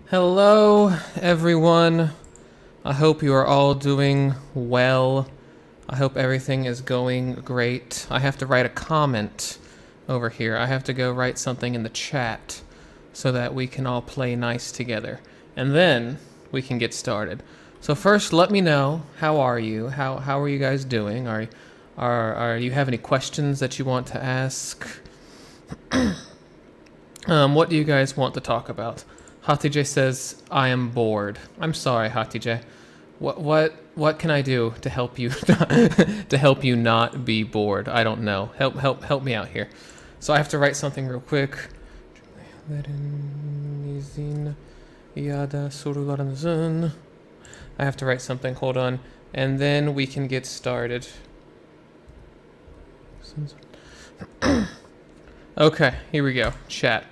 Hello, everyone. I hope you are all doing well. I hope everything is going great. I have to write a comment over here. I have to go write something in the chat so that we can all play nice together. And then we can get started. So first, let me know, how are you? How are you guys doing? Are you have any questions that you want to ask? What do you guys want to talk about? Hatice says, I am bored. I'm sorry, Hatice. What can I do to help you to help you not be bored? I don't know. Help me out here. So I have to write something real quick. Cümlelerinizin ya da sorularınızın. I have to write something. Hold on. And then we can get started. Okay, here we go. Chat.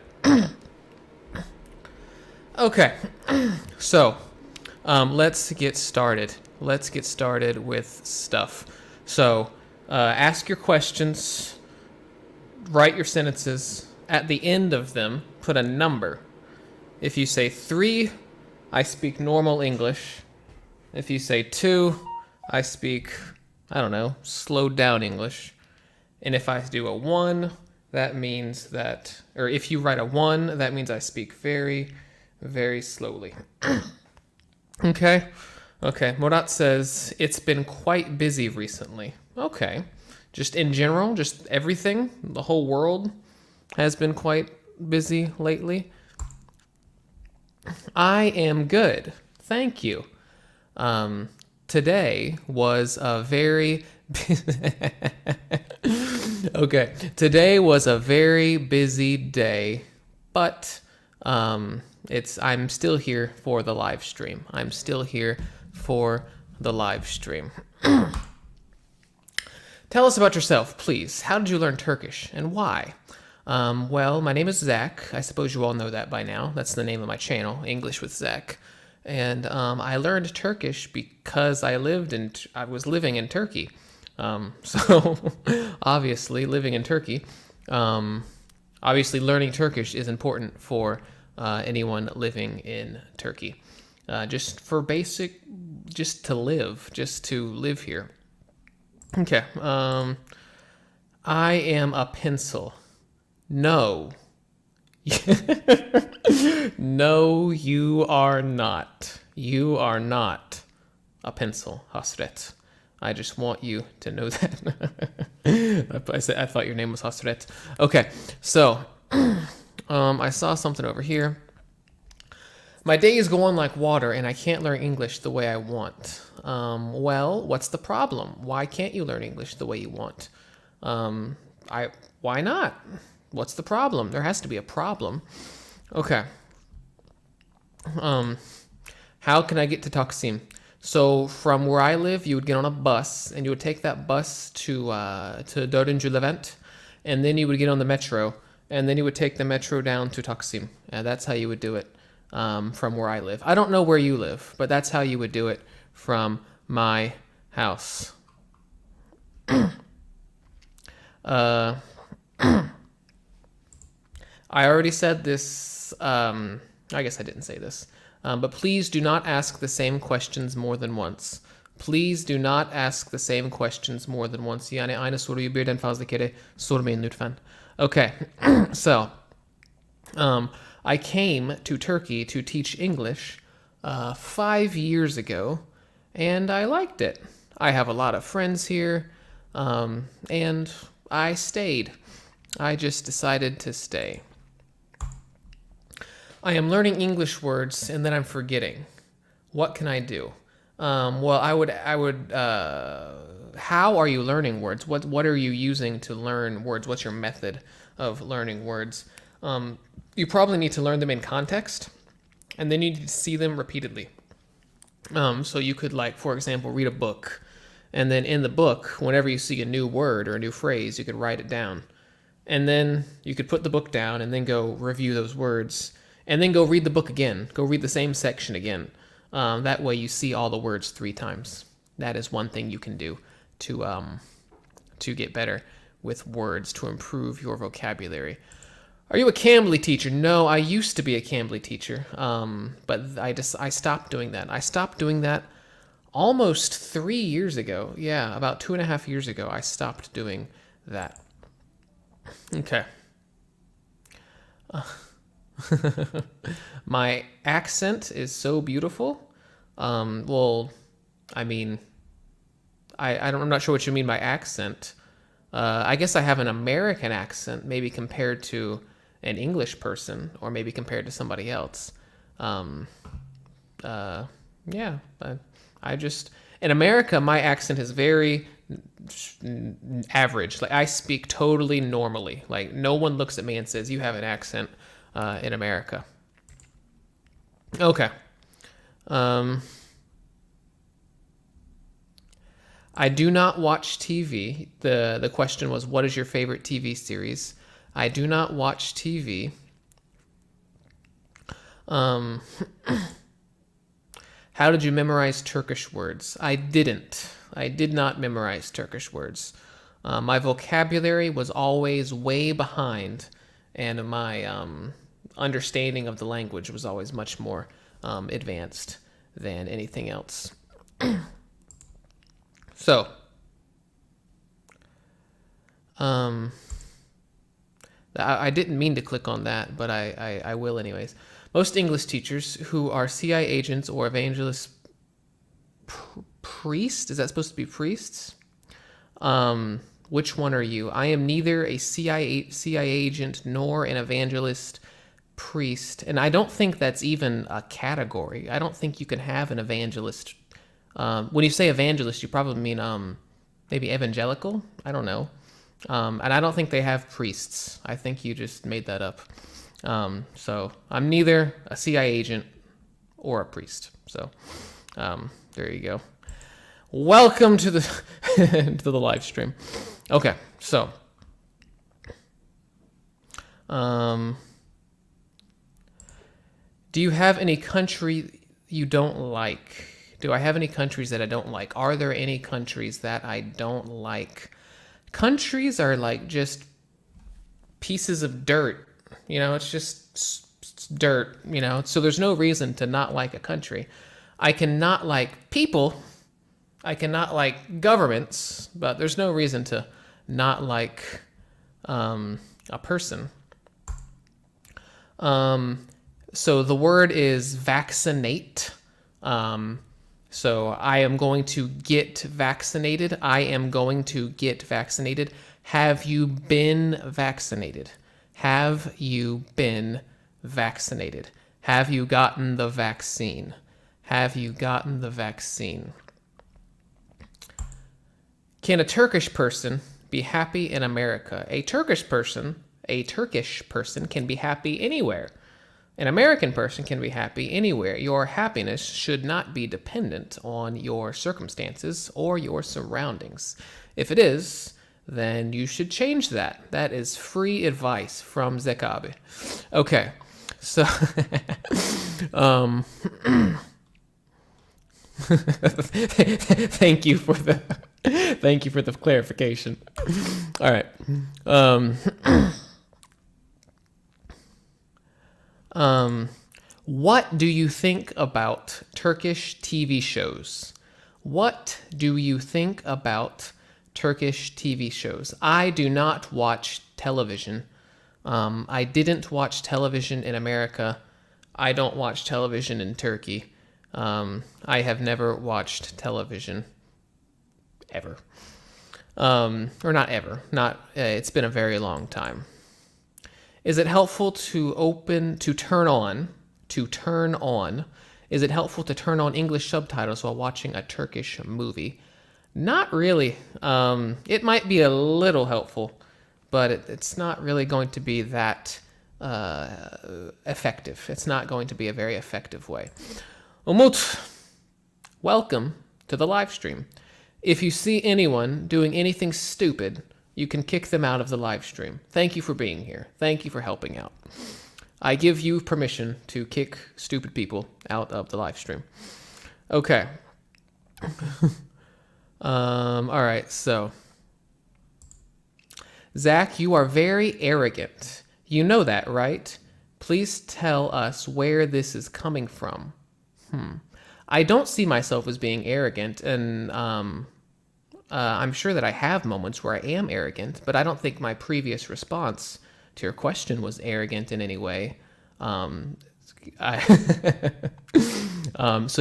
Okay, so let's get started. Let's get started with stuff. So ask your questions, write your sentences. At the end of them, put a number. If you say 3, I speak normal English. If you say 2, I speak, I don't know, slowed down English. And if I do a 1, that means that, or if you write a 1, that means I speak very slowly. Okay. Murat says, it's been quite busy recently. Okay. Just in general, just everything, the whole world has been quite busy lately. I am good. Thank you. Today was a very okay. Today was a very busy day, but I'm still here for the live stream. I'm still here for the live stream. Tell us about yourself, please. How did you learn Turkish and why? Well, my name is Zack. I suppose you all know that by now. That's the name of my channel, English with Zack. And I learned Turkish because I was living in Turkey. So obviously living in Turkey, obviously learning Turkish is important for anyone living in Turkey. Just for basic, just to live here. Okay. I am a pencil. No. No, you are not. You are not a pencil, Hasret. I just want you to know that. I thought your name was Hasret. Okay, so I saw something over here. My days go on like water, and I can't learn English the way I want. Well, what's the problem? Why can't you learn English the way you want? Why not? What's the problem? There has to be a problem. Okay. How can I get to Taksim? So from where I live, you would get on a bus, and you would take that bus to Dördüncü Levent, and then you would get on the metro, and then you would take the metro down to Taksim. And that's how you would do it from where I live. I don't know where you live, but that's how you would do it from my house. I already said this, I guess I didn't say this, but please do not ask the same questions more than once. Please do not ask the same questions more than once. Yani aynı soruyu birden fazla kere sormayın lütfen. Okay, so, I came to Turkey to teach English 5 years ago, and I liked it. I have a lot of friends here, and I stayed. I just decided to stay. I am learning English words, and then I'm forgetting. What can I do? Well, I would. How are you learning words? What are you using to learn words? What's your method of learning words? You probably need to learn them in context, and then you need to see them repeatedly. So you could, like, for example, read a book, and then in the book, whenever you see a new word or a new phrase, you could write it down. And then you could put the book down and then go review those words, and then go read the book again. Go read the same section again. That way you see all the words 3 times. That is one thing you can do to get better with words, to improve your vocabulary. Are you a Cambly teacher? No, I used to be a Cambly teacher, but I stopped doing that. I stopped doing that almost 3 years ago. Yeah, about 2.5 years ago, I stopped doing that. Okay. My accent is so beautiful. Well, I mean, I'm not sure what you mean by accent. I guess I have an American accent, maybe compared to an English person, or maybe compared to somebody else. Yeah, I just, in America, my accent is very average. Like, I speak totally normally. Like, no one looks at me and says, you have an accent in America. Okay. I do not watch TV. The question was, what is your favorite TV series? I do not watch TV. How did you memorize Turkish words? I didn't. I did not memorize Turkish words. My vocabulary was always way behind, and my understanding of the language was always much more advanced than anything else. So, I didn't mean to click on that, but I will anyways. Most English teachers who are CIA agents or evangelist priests, is that supposed to be priests? Which one are you? I am neither a CIA agent nor an evangelist priest, and I don't think that's even a category. I don't think you can have an evangelist. When you say evangelist, you probably mean maybe evangelical? I don't know. And I don't think they have priests. I think you just made that up. So I'm neither a CIA agent or a priest. So there you go. Welcome to the to the live stream. Okay, so do you have any country you don't like? Do I have any countries that I don't like? Are there any countries that I don't like? Countries are like just pieces of dirt. You know, it's just dirt, you know, so there's no reason to not like a country. I cannot like people. I cannot like governments, but there's no reason to not like a person. So the word is vaccinate. So I am going to get vaccinated. I am going to get vaccinated. Have you been vaccinated? Have you been vaccinated? Have you gotten the vaccine? Have you gotten the vaccine? Can a Turkish person be happy in America? A Turkish person can be happy anywhere. An American person can be happy anywhere. Your happiness should not be dependent on your circumstances or your surroundings. If it is, then you should change that. That is free advice from Zack. Okay, so thank you for the clarification. All right. What do you think about Turkish TV shows? What do you think about Turkish TV shows? I do not watch television. I didn't watch television in America. I don't watch television in Turkey. I have never watched television ever. Or not ever. It's been a very long time. Is it helpful to turn on? Is it helpful to turn on English subtitles while watching a Turkish movie? Not really. It might be a little helpful, but it's not really going to be that effective. It's not going to be a very effective way. Umut, welcome to the live stream. If you see anyone doing anything stupid, you can kick them out of the live stream. Thank you for being here. Thank you for helping out. I give you permission to kick stupid people out of the live stream. Okay. All right, so. Zack, you are very arrogant. You know that, right? Please tell us where this is coming from. I don't see myself as being arrogant, and I'm sure that I have moments where I am arrogant, but I don't think my previous response to your question was arrogant in any way. So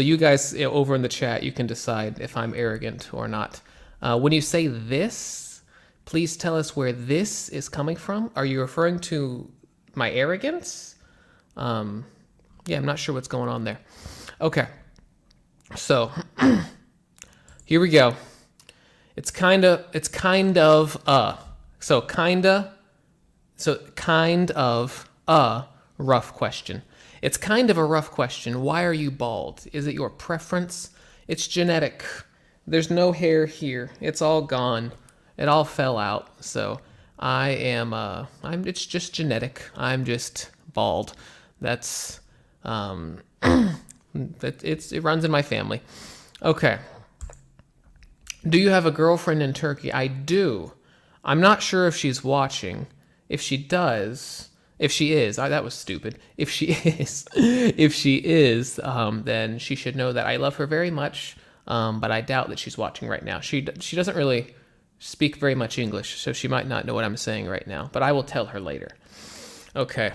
you guys over in the chat, you can decide if I'm arrogant or not. When you say this, please tell us where this is coming from. Are you referring to my arrogance? Yeah, I'm not sure what's going on there. Okay, so here we go. It's kind of a rough question. It's kind of a rough question. Why are you bald? Is it your preference? It's genetic. There's no hair here. It's all gone. It all fell out. So it's just genetic. I'm just bald. That's, it runs in my family. Okay. Do you have a girlfriend in Turkey? I do. I'm not sure if she's watching. If she is, that was stupid. If she is, then she should know that I love her very much. But I doubt that she's watching right now. She doesn't really speak very much English, so she might not know what I'm saying right now. But I will tell her later. Okay.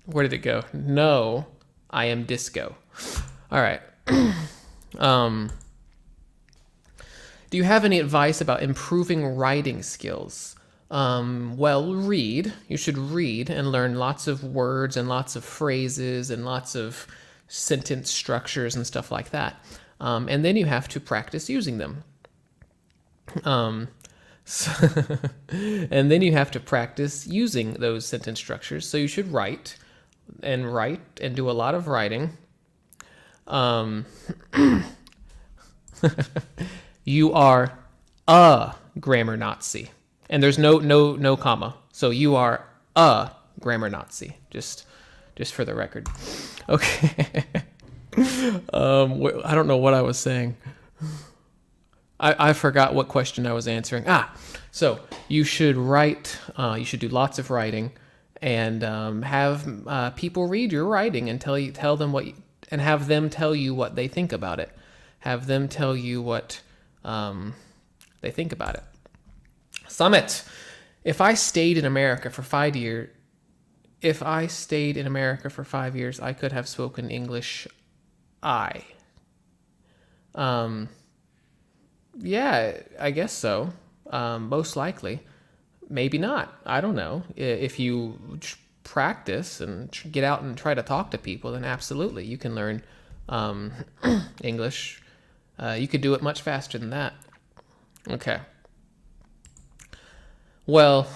Where did it go? No, I am disco. All right. Do you have any advice about improving writing skills? Well, read. You should read and learn lots of words and lots of phrases and lots of sentence structures and stuff like that. And then you have to practice using them. And then you have to practice using those sentence structures. So you should write and do a lot of writing. You are a grammar Nazi. And there's no comma. So you are a grammar Nazi. Just for the record. Okay. I don't know what I was saying. I forgot what question I was answering. So you should write. You should do lots of writing, and have people read your writing and tell them what, and have them tell you what they think about it. Have them tell you what they think about it. Summit. If I stayed in America for 5 years, I could have spoken English. Yeah, I guess so. Most likely. Maybe not. I don't know. If you practice and get out and try to talk to people, then absolutely you can learn English. You could do it much faster than that. Okay. Well,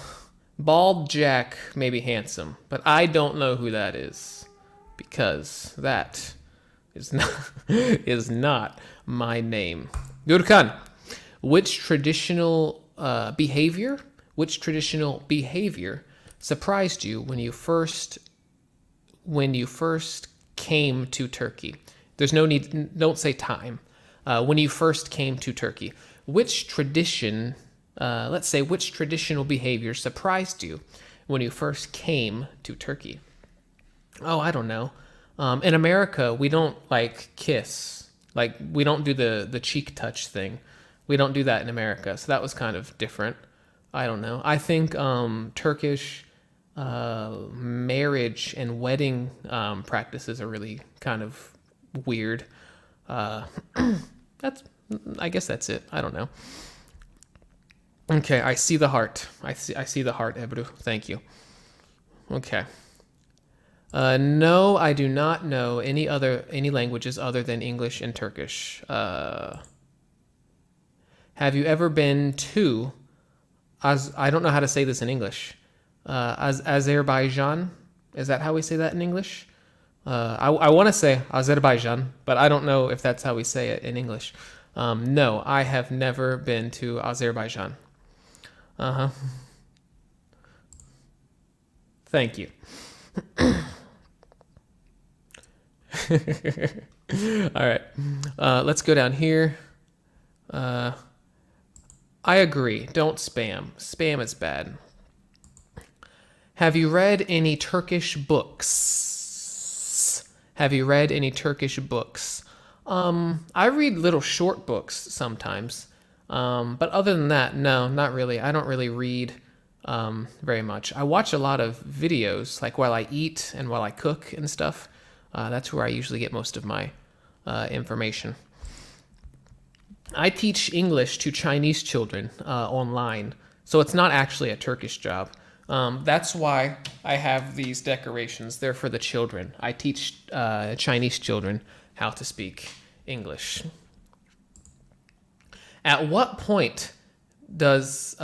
Bald Jack may be handsome, but I don't know who that is, because that is not my name. Gürkan, which traditional behavior surprised you when you first came to Turkey? There's no need. Don't say time. When you first came to Turkey, which tradition? Let's say, which traditional behavior surprised you when you first came to Turkey? Oh, I don't know. In America, we don't kiss. We don't do the cheek touch thing. We don't do that in America. So that was kind of different. I don't know. I think Turkish marriage and wedding practices are really kind of weird. I guess that's it. I don't know. Okay, I see the heart. I see the heart, Ebru. Thank you. Okay. No, I do not know any languages other than English and Turkish. Have you ever been to I don't know how to say this in English. Azerbaijan? Is that how we say that in English? I want to say Azerbaijan, but I don't know if that's how we say it in English. No, I have never been to Azerbaijan. Thank you. All right. Let's go down here. I agree. Don't spam. Spam is bad. Have you read any Turkish books? Have you read any Turkish books? I read little short books sometimes. But other than that, no, not really. I don't really read very much. I watch a lot of videos, like while I eat and while I cook and stuff. That's where I usually get most of my information. I teach English to Chinese children online, so it's not actually a Turkish job. That's why I have these decorations. They're for the children. I teach Chinese children how to speak English. At what point does,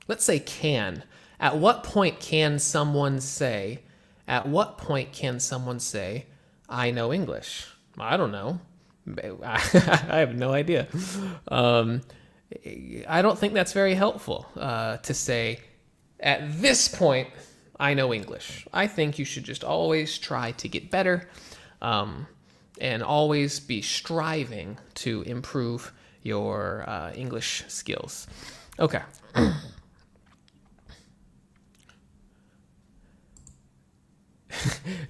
let's say can, at what point can someone say, I know English? I don't know. I have no idea. I don't think that's very helpful to say, at this point, I know English. I think you should just always try to get better and always be striving to improve your English skills. Okay.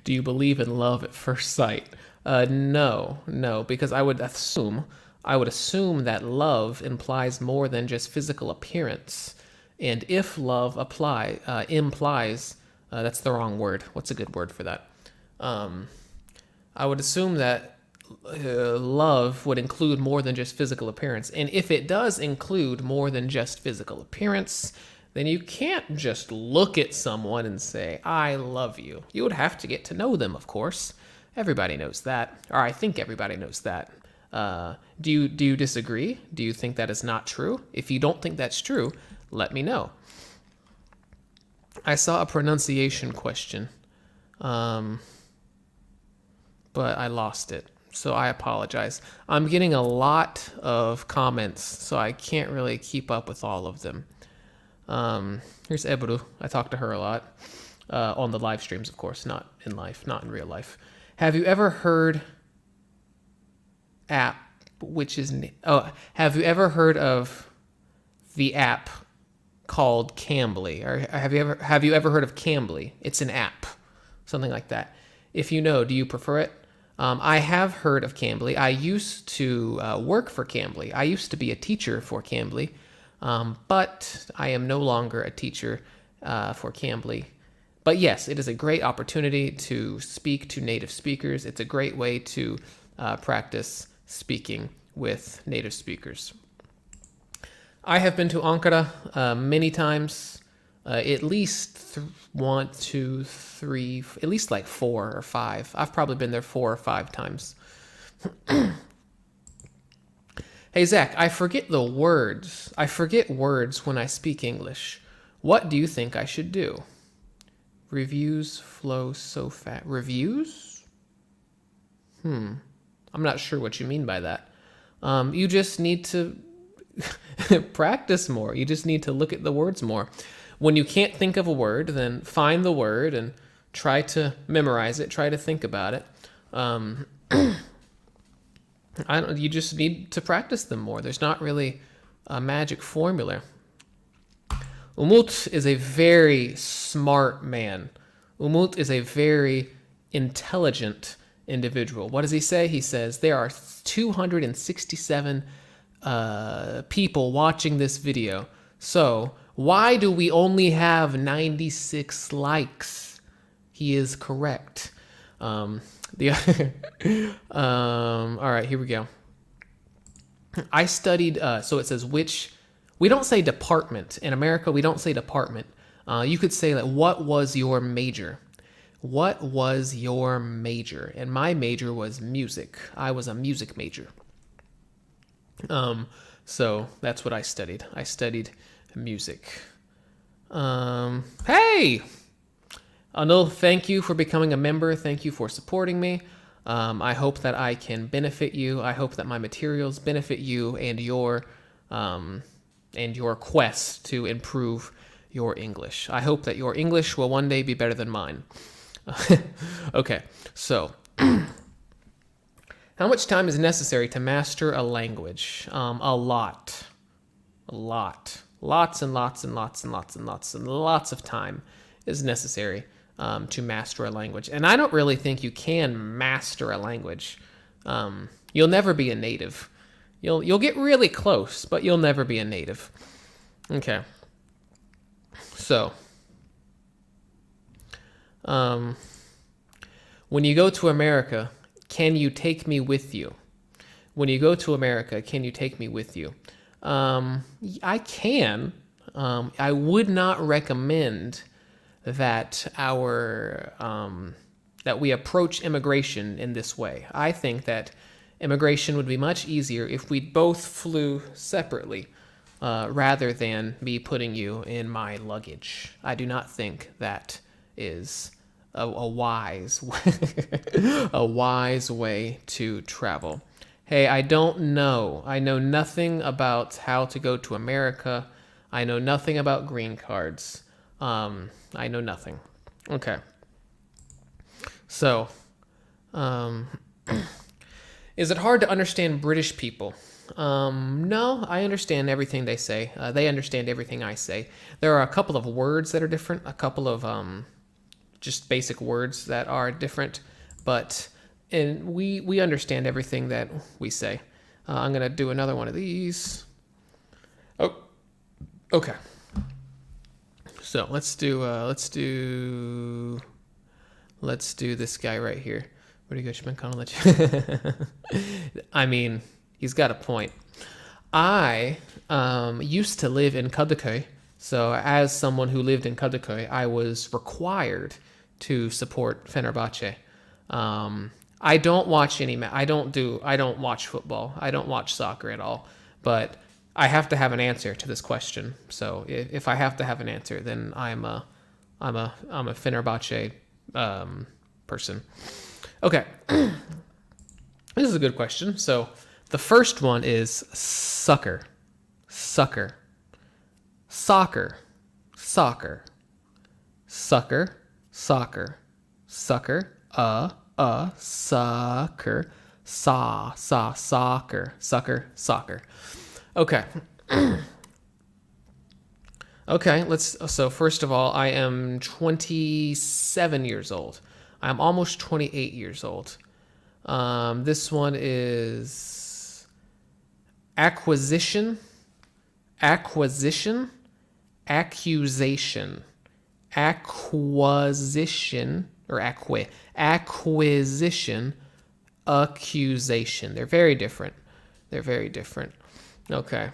Do you believe in love at first sight? No, because I would assume that love implies more than just physical appearance. And if love implies, that's the wrong word. What's a good word for that? I would assume that love would include more than just physical appearance. And if it does include more than just physical appearance, then you can't just look at someone and say, I love you. You would have to get to know them, of course. Everybody knows that, or I think everybody knows that. Do you disagree? Do you think that is not true? If you don't think that's true, let me know. I saw a pronunciation question, but I lost it, so I apologize. I'm getting a lot of comments, so I can't really keep up with all of them. Here's Ebru. I talk to her a lot on the live streams, of course, not in life, not in real life. Have you ever heard have you ever heard of the app called Cambly? Or have you ever heard of Cambly? It's an app, something like that. If you know, do you prefer it? I have heard of Cambly. I used to work for Cambly. I used to be a teacher for Cambly, but I am no longer a teacher for Cambly. But yes, it is a great opportunity to speak to native speakers. It's a great way to practice speaking with native speakers. I have been to Ankara many times, at least at least like 4 or 5. I've probably been there 4 or 5 times. Hey, Zack, I forget words when I speak English. What do you think I should do? Reviews flow so fast. Reviews? I'm not sure what you mean by that. You just need to practice more. You just need to look at the words more. When you can't think of a word, then find the word and try to memorize it. Try to think about it. You just need to practice them more. There's not really a magic formula. Umut is a very smart man. Umut is a very intelligent individual. What does he say? He says, there are 267 people watching this video. So why do we only have 96 likes? He is correct. All right, here we go. I studied, so it says which, we don't say department. In America, we don't say department. You could say that, what was your major? What was your major? And my major was music. I was a music major. So that's what I studied. I studied music. Hey! Anil, thank you for becoming a member. Thank you for supporting me. I hope that I can benefit you. I hope that my materials benefit you and your quest to improve your English. I hope that your English will one day be better than mine. Okay, so how much time is necessary to master a language? A lot. Lots and lots and lots and lots and lots and lots of time is necessary to master a language. And I don't really think you can master a language. You'll never be a native. You'll get really close, but you'll never be a native. Okay. So, when you go to America, can you take me with you? When you go to America, can you take me with you? I can. I would not recommend that that we approach immigration in this way. I think that immigration would be much easier if we both flew separately, rather than me putting you in my luggage. I do not think that is a wise a wise way to travel. Hey, I don't know. I know nothing about how to go to America. I know nothing about green cards. I know nothing. Okay. So, is it hard to understand British people? No, I understand everything they say. They understand everything I say. There are a couple of words that are different, a couple of just basic words that are different, but we understand everything that we say. I'm gonna do another one of these. Oh, okay. So let's do this guy right here. What do you got? I mean, he's got a point. I used to live in Kadıköy, so as someone who lived in Kadıköy, I was required to support Fenerbahce. I don't watch I don't watch football. I don't watch soccer at all. But I have to have an answer to this question. So if I have to have an answer, then I'm a Fenerbahce person. Okay. This is a good question. So the first one is sucker. Sucker. Soccer. Soccer. Sucker. Soccer. Sucker. Sucker. Soccer. Sucker. Soccer. Okay. Okay, so first of all, I am 27 years old. I'm almost 28 years old. This one is acquisition, accusation, accusation. They're very different. They're very different. Okay.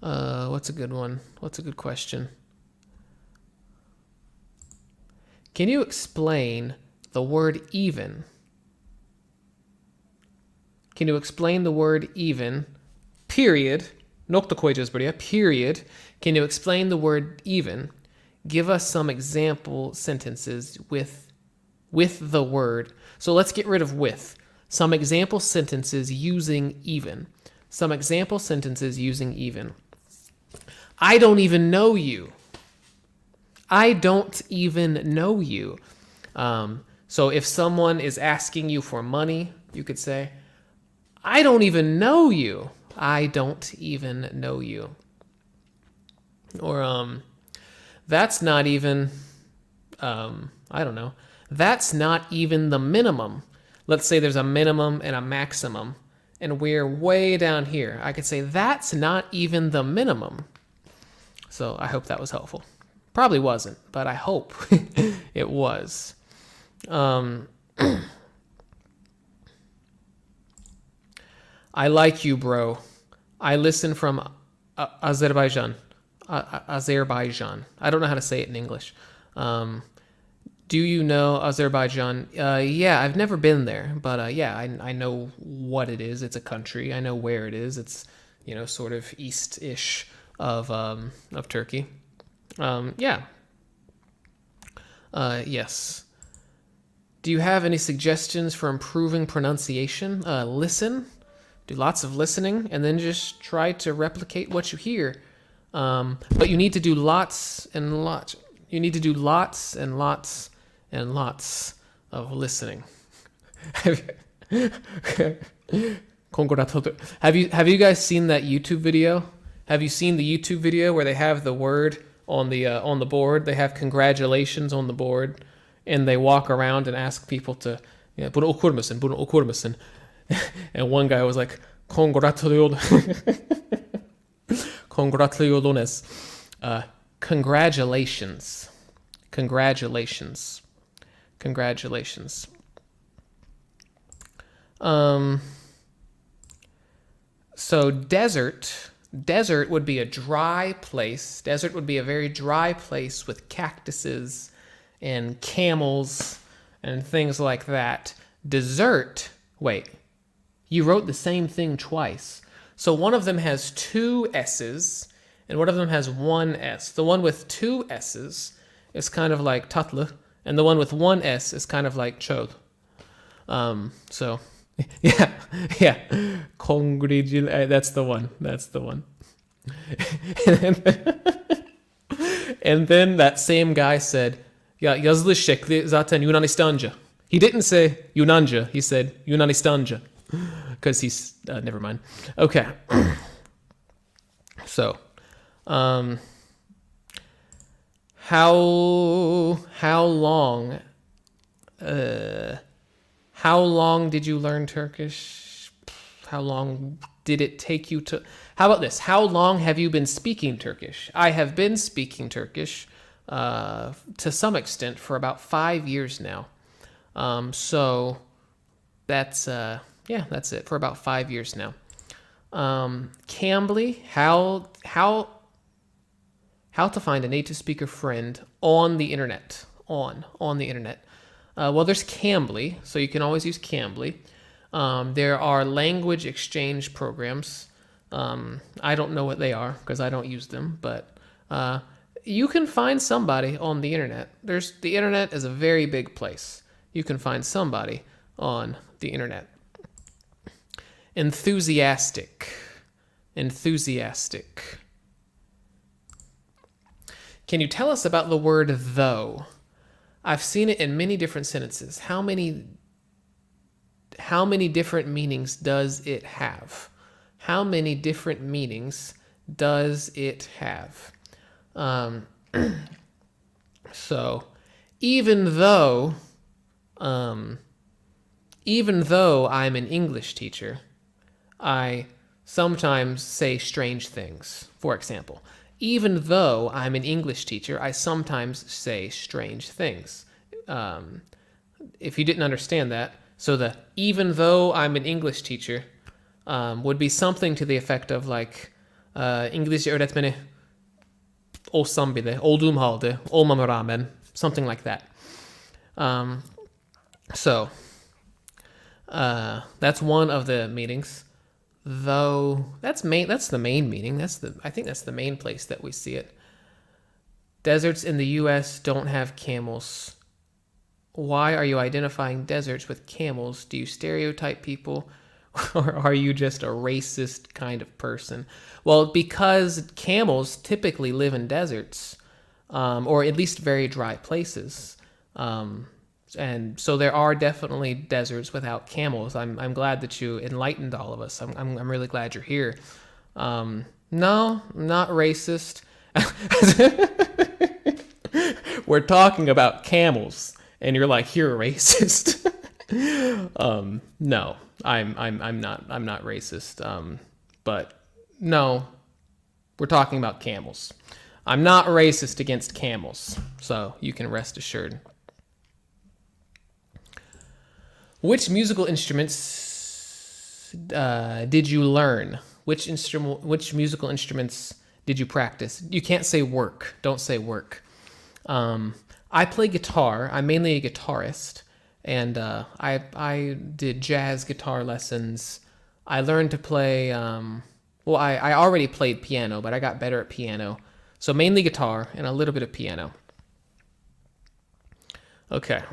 What's a good one? What's a good question? Can you explain the word even? Can you explain the word even? Period. Nokta koyacağız buraya. Period. Can you explain the word even? Give us some example sentences with the word. So let's get rid of with. Some example sentences using even. Some example sentences using even. I don't even know you. I don't even know you. So if someone is asking you for money, you could say, I don't even know you. I don't even know you. Or, that's not even, I don't know. That's not even the minimum. Let's say there's a minimum and a maximum, and we're way down here. I could say, that's not even the minimum. So I hope that was helpful. Probably wasn't, but I hope it was. I like you, bro. I listen from Azerbaijan. Azerbaijan. I don't know how to say it in English. Do you know Azerbaijan? Yeah, I've never been there, but yeah, I know what it is. It's a country. I know where it is. It's, you know, sort of east-ish of Turkey. Yeah. Yes. Do you have any suggestions for improving pronunciation? Listen. Do lots of listening, and then just try to replicate what you hear. But you need to do lots and lots. You need to do lots and lots and lots of listening. Have you guys seen that YouTube video? Have you seen the YouTube video where they have the word on the board? They have congratulations on the board, and they walk around and ask people to, bunu okur musun? Bunu okur musun? And one guy was like, congratulations. Congratulations. Congratulations. Congratulations. So desert would be a dry place. Desert would be a very dry place with cactuses and camels and things like that. Dessert, wait, you wrote the same thing twice. So one of them has two S's and one of them has one S. The one with two S's is kind of like tatlı, and the one with one S is kind of like chod. So yeah. That's the one. That's the one. And then that same guy said, ya yazılış şekli zaten Yunanistanca. He didn't say Yunanca. He said Yunanistanca. Because he's, never mind. Okay. So, how long did you learn Turkish? How long did it take you to... How about this? How long have you been speaking Turkish? I have been speaking Turkish to some extent for about 5 years now. So that's that's it, for about 5 years now. Cambly, how to find a native speaker friend on the internet. On the internet. Well, there's Cambly, so you can always use Cambly. There are language exchange programs. I don't know what they are because I don't use them, but you can find somebody on the internet. The internet is a very big place. You can find somebody on the internet. Enthusiastic. Enthusiastic. Can you tell us about the word though? I've seen it in many different sentences. How many different meanings does it have? How many different meanings does it have? So, even though I'm an English teacher, I sometimes say strange things. For example, even though I'm an English teacher, I sometimes say strange things. If you didn't understand that, so the even though I'm an English teacher would be something to the effect of like İngilizce öğretmeni olsam bile, olduğum halde, olmama rağmen, something like that. So that's one of the meanings. Though that's the main meaning. I think that's the main place that we see it. Deserts in the US don't have camels. Why are you identifying deserts with camels? Do you stereotype people, or are you just a racist kind of person? Well, because camels typically live in deserts, or at least very dry places. And so there are definitely deserts without camels. I'm glad that you enlightened all of us. I'm really glad you're here. No, I'm not racist. We're talking about camels, and you're like, you're a racist. No, I'm not racist. But no, we're talking about camels. I'm not racist against camels, so you can rest assured. Which musical instruments did you learn? Which musical instruments did you practice? You can't say work. Don't say work. I play guitar. I'm mainly a guitarist, and I did jazz guitar lessons. I learned to play. Well, I already played piano, but I got better at piano. So mainly guitar and a little bit of piano. Okay.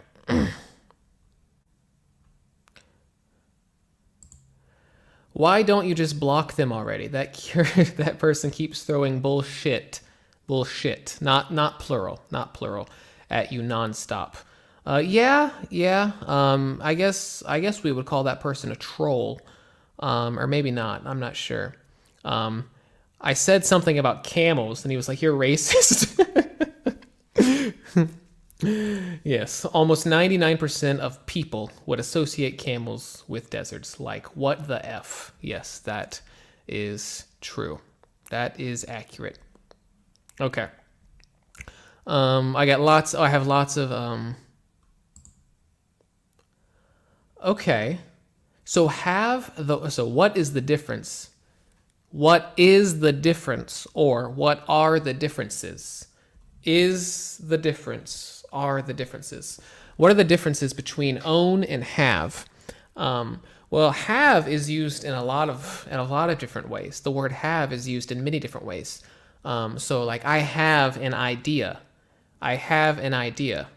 Why don't you just block them already? That person keeps throwing bullshit, not plural, at you nonstop. Yeah. I guess we would call that person a troll. or maybe not. I'm not sure. I said something about camels, and he was like, "You're racist." Yes, almost 99% of people would associate camels with deserts. Like, what the F? Yes, that is true. That is accurate. Okay. I have lots of, okay. So what is the difference? What is the difference, or what are the differences? Is the difference, are the differences. What are the differences between own and have? Well, have is used in a lot of different ways. The word have is used in many different ways. So like, I have an idea. I have an idea.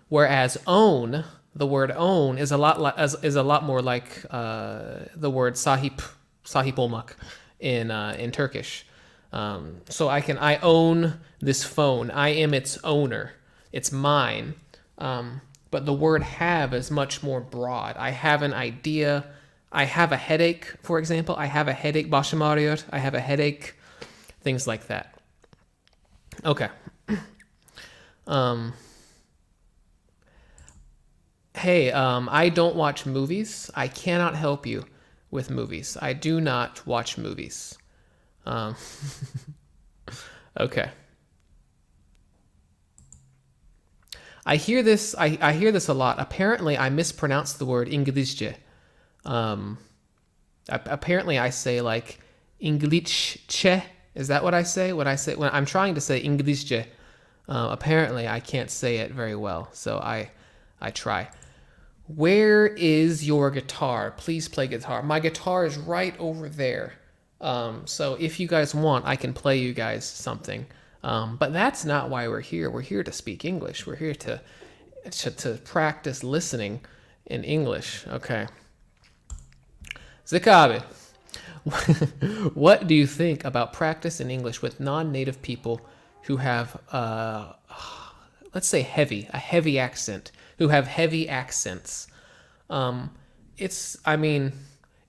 Whereas own, the word own is a lot more like the word sahip olmak in Turkish. So I own this phone. I am its owner. It's mine. But the word have is much more broad. I have an idea. I have a headache, for example. I have a headache. Başım ağrıyor. I have a headache. Things like that. Okay. Hey, I don't watch movies. I cannot help you with movies. I do not watch movies. Okay. I hear this a lot. Apparently, I mispronounce the word İngilizce. Apparently, I say like İngilizce. Is that what I say? When I'm trying to say İngilizce, apparently I can't say it very well. So I try. Where is your guitar? Please play guitar. My guitar is right over there. So if you guys want, I can play you guys something. But that's not why we're here. We're here to speak English. We're here to practice listening in English. Okay. Zack abi, what do you think about practice in English with non-native people who have, let's say a heavy accent, who have heavy accents?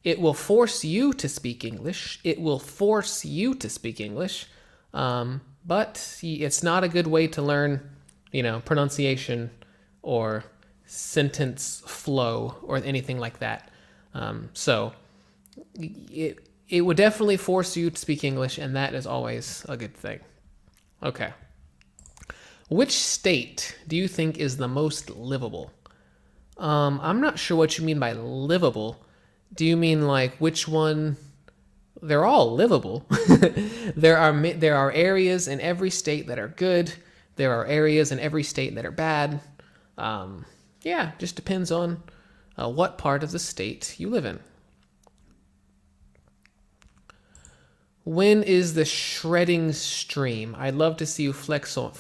It will force you to speak English. It will force you to speak English. But it's not a good way to learn, pronunciation or sentence flow or anything like that. So it would definitely force you to speak English, and that is always a good thing. Okay. Which state do you think is the most livable? I'm not sure what you mean by livable. Do you mean like which one? They're all livable. There are areas in every state that are good. There are areas in every state that are bad. Yeah, just depends on what part of the state you live in. When is the shredding stream? I'd love to see you flex on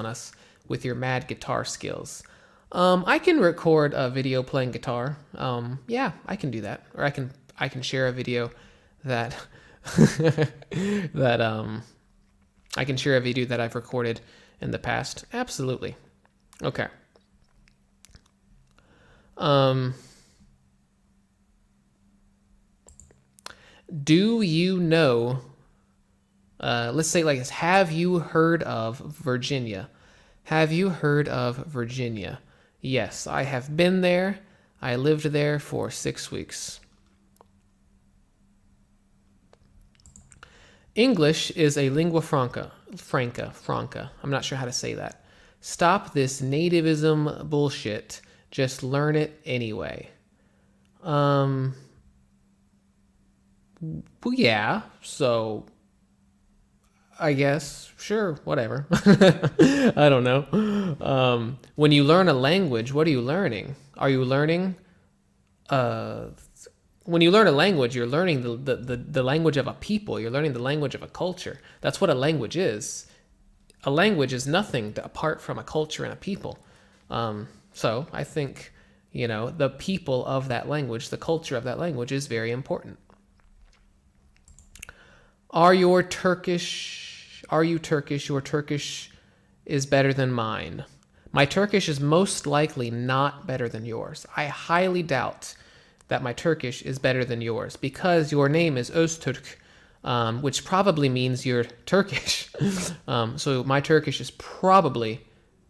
us with your mad guitar skills. I can record a video playing guitar. Yeah, I can do that. Or I can share a video that I can share a video that I've recorded in the past. Absolutely. Okay. Do you know, let's say like this, have you heard of Virginia? Have you heard of Virginia? Yes, I have been there. I lived there for 6 weeks. English is a lingua franca. I'm not sure how to say that. Stop this nativism bullshit. Just learn it anyway. Well, yeah, so I guess, sure, whatever. I don't know. When you learn a language, what are you learning? Are you learning, when you learn a language, you're learning the language of a people. You're learning the language of a culture. That's what a language is. A language is nothing apart from a culture and a people. So I think, the people of that language, the culture of that language is very important. Are you Turkish? Your Turkish is better than mine. My Turkish is most likely not better than yours. I highly doubt that my Turkish is better than yours because your name is Öztürk, which probably means you're Turkish. So my Turkish is probably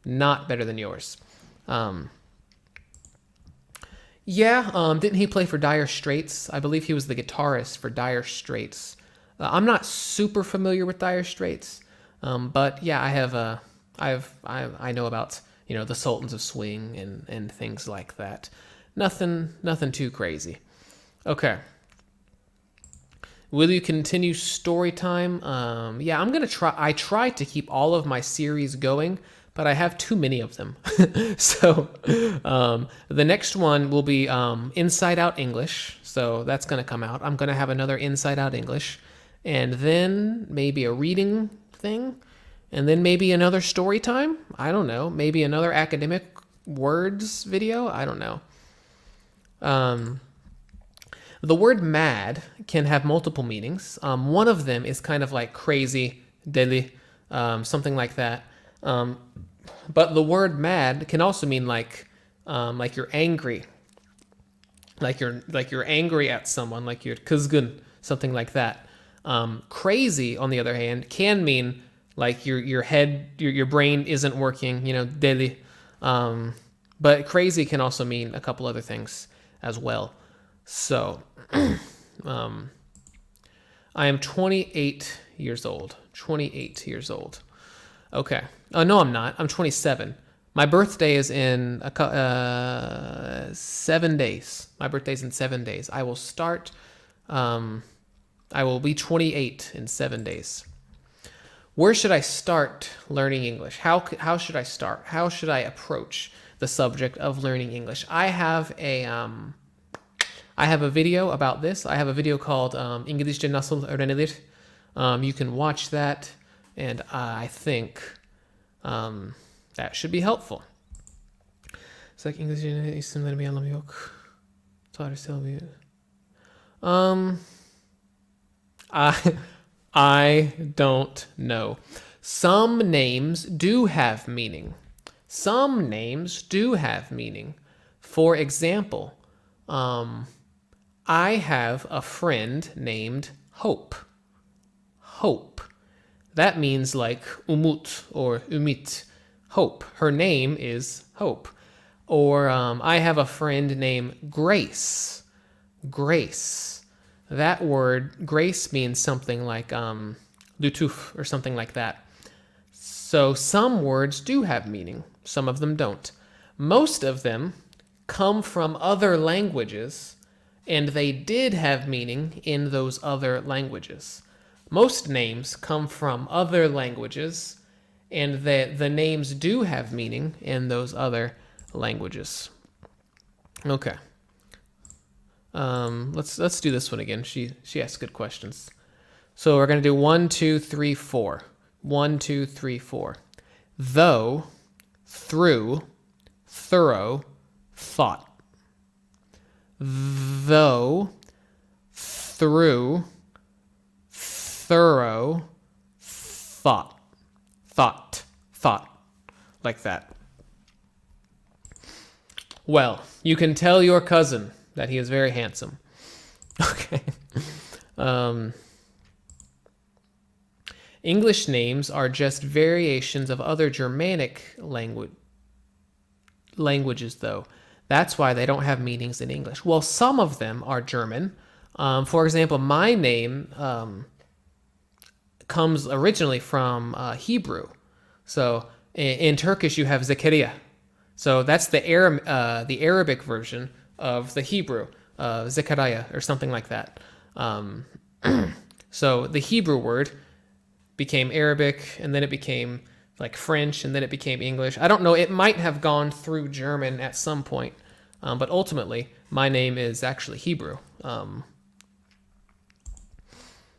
not better than yours. Didn't he play for Dire Straits? I believe he was the guitarist for Dire Straits. I'm not super familiar with Dire Straits, but yeah, I know about, you know, the Sultans of Swing and things like that. Nothing too crazy. Okay. Will you continue story time? Yeah, I'm gonna try. I try to keep all of my series going, but I have too many of them. So the next one will be Inside Out English. So that's gonna come out. I'm gonna have another Inside Out English, and then maybe a reading thing, and then maybe another story time. I don't know. Maybe another academic words video. I don't know. The word mad can have multiple meanings. One of them is kind of like crazy, deli, something like that. But the word mad can also mean like you're angry, like you're angry at someone, like you're kızgın, something like that. Crazy, on the other hand, can mean like your brain isn't working, you know, deli. But crazy can also mean a couple other things as well. So, I am 28 years old. 28 years old. Okay. Oh, no, I'm not. I'm 27. My birthday is in 7 days. My birthday's in 7 days. I will start, I will be 28 in 7 days. Where should I start learning English? How should I start? How should I approach the subject of learning English? I have a video about this. I have a video called İngilizce Nasıl Öğrenilir. You can watch that, and I think that should be helpful. Zack, İngilizce'nin isimleri bir anlamı yok. Tarihsel bir... I don't know. Some names do have meaning. Some names do have meaning. For example, I have a friend named Hope. Hope. That means like umut or umit. Hope. Her name is Hope. Or I have a friend named Grace. Grace. That word, grace, means something like lutuf or something like that. So some words do have meaning. Some of them don't. Most of them come from other languages, and they did have meaning in those other languages. Most names come from other languages, and the names do have meaning in those other languages. Okay. Let's do this one again. She asked good questions. So we're gonna do 1, 2, 3, 4. 1, 2, 3, 4. Though, through, thorough, thought. Though, through, thorough, thought. Thought. Like that. Well, you can tell your cousin that he is very handsome. Okay. English names are just variations of other Germanic languages, though. That's why they don't have meanings in English. Well, some of them are German. For example, my name comes originally from Hebrew. So in Turkish, you have Zekeriya. So that's the Arabic version of the Hebrew, Zekeriya, or something like that. So the Hebrew word became Arabic, and then it became like French, and then it became English. I don't know, it might have gone through German at some point, but ultimately, my name is actually Hebrew.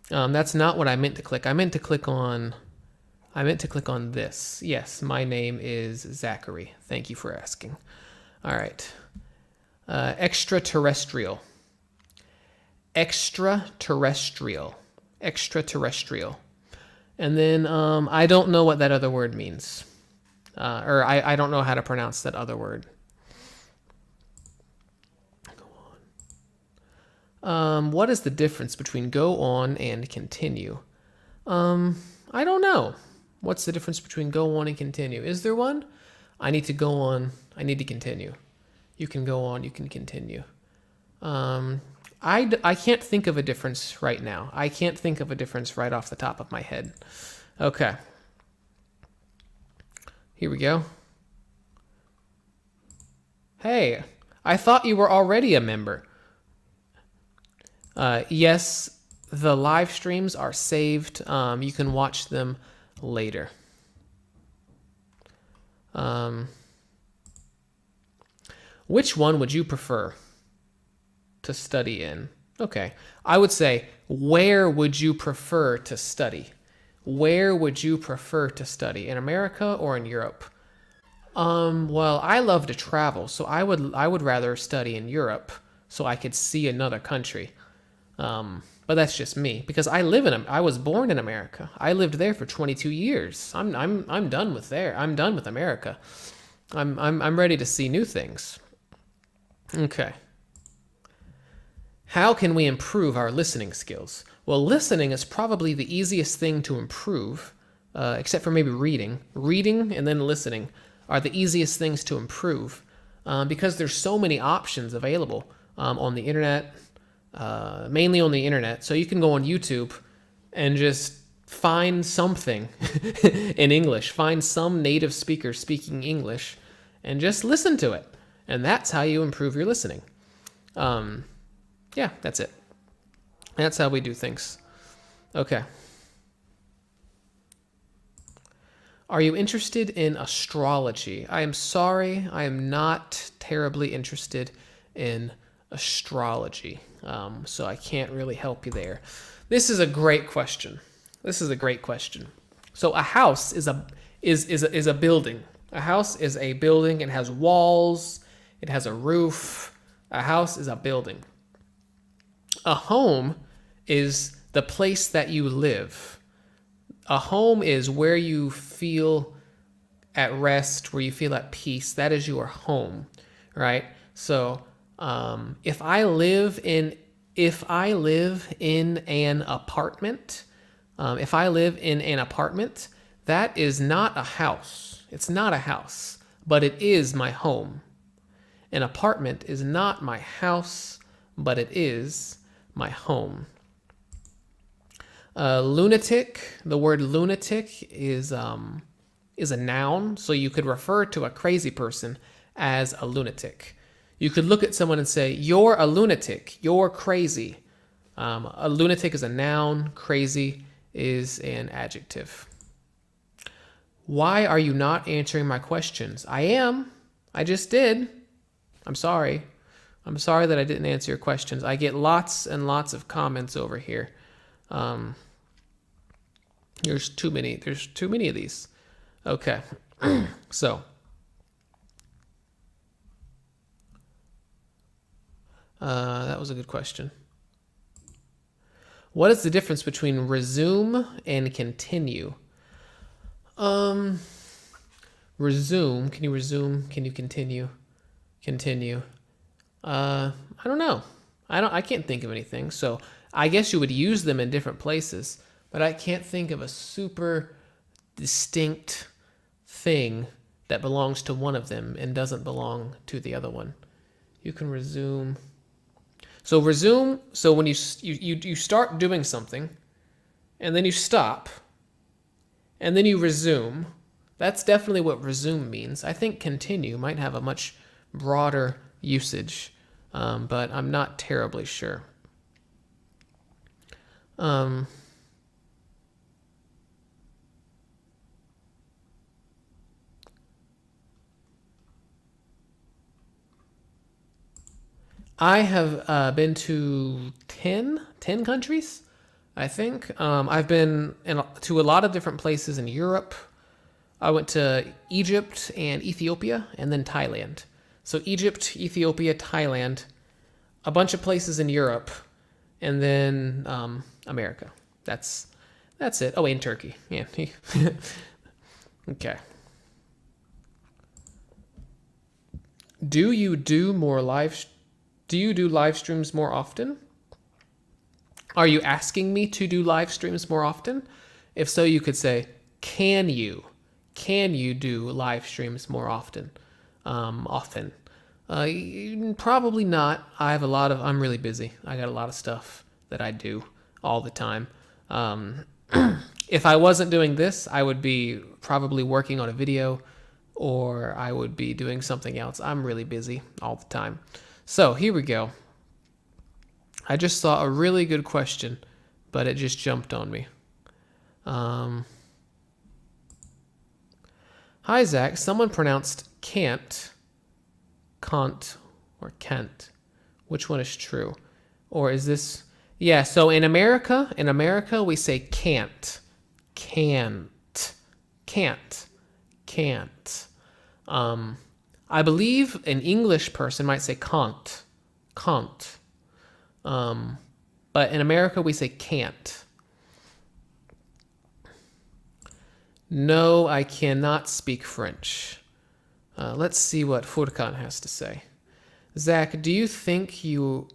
That's not what I meant to click. I meant to click on this. Yes, my name is Zachary. Thank you for asking. All right. Extraterrestrial. Extraterrestrial. Extraterrestrial. And then I don't know what that other word means. Or I don't know how to pronounce that other word. Go on. What is the difference between go on and continue? I don't know. What's the difference between go on and continue? Is there one? I need to go on. I need to continue. You can go on. You can continue. I can't think of a difference right now. I can't think of a difference right off the top of my head. Okay. Here we go. Hey, I thought you were already a member. Yes, the live streams are saved. You can watch them later. Which one would you prefer to study in? Okay, I would say, where would you prefer to study? Where would you prefer to study? In America or in Europe? Well, I love to travel, so I would rather study in Europe so I could see another country. But that's just me because I was born in America. I lived there for 22 years. I'm done with there. I'm done with America. I'm ready to see new things. Okay. How can we improve our listening skills? Well, listening is probably the easiest thing to improve, except for maybe reading. Reading and then listening are the easiest things to improve because there's so many options available on the internet, mainly on the internet. So you can go on YouTube and just find something in English, find some native speaker speaking English, and just listen to it. And that's how you improve your listening. Yeah, that's it. That's how we do things. Okay. Are you interested in astrology? I am sorry, I am not terribly interested in astrology. So I can't really help you there. This is a great question. This is a great question. So a house is a building. A house is a building. It has walls. It has a roof. A house is a building. A home is the place that you live. A home is where you feel at rest, where you feel at peace. That is your home, right? So if I live in an apartment, that is not a house. It's not a house, but it is my home. An apartment is not my house, but it is my home. Lunatic, the word lunatic is a noun, so you could refer to a crazy person as a lunatic. You could look at someone and say, you're a lunatic, you're crazy. A lunatic is a noun, crazy is an adjective. Why are you not answering my questions? I am. I just did. I'm sorry. I'm sorry that I didn't answer your questions. I get lots and lots of comments over here. There's too many of these. Okay. So. That was a good question. What is the difference between resume and continue? Resume. Can you resume? Can you continue? Continue. I don't know. I can't think of anything. So I guess you would use them in different places, but I can't think of a super distinct thing that belongs to one of them and doesn't belong to the other one. You can resume. So resume, so when you start doing something, and then you stop, and then you resume, that's definitely what resume means. I think continue might have a much broader usage, but I'm not terribly sure. I have been to 10 countries, I think. I've been to a lot of different places in Europe. I went to Egypt and Ethiopia and then Thailand. So Egypt, Ethiopia, Thailand, a bunch of places in Europe, and then America. That's it. Oh, and Turkey. Yeah. Okay. Do you do live streams more often? Are you asking me to do live streams more often? If so, you could say, can you? Can you do live streams more often? Often. Probably not. I'm really busy. I got a lot of stuff that I do all the time. If I wasn't doing this, I would be probably working on a video or I would be doing something else. I'm really busy all the time. So here we go. I just saw a really good question, but it just jumped on me. Hi, Zach. Someone pronounced can't, or can't. Which one is true? Or is this... Yeah, so in America, we say can't. Can't. I believe an English person might say can't. But in America, we say can't. No, I cannot speak French. Let's see what Furkan has to say. Zach, do you think you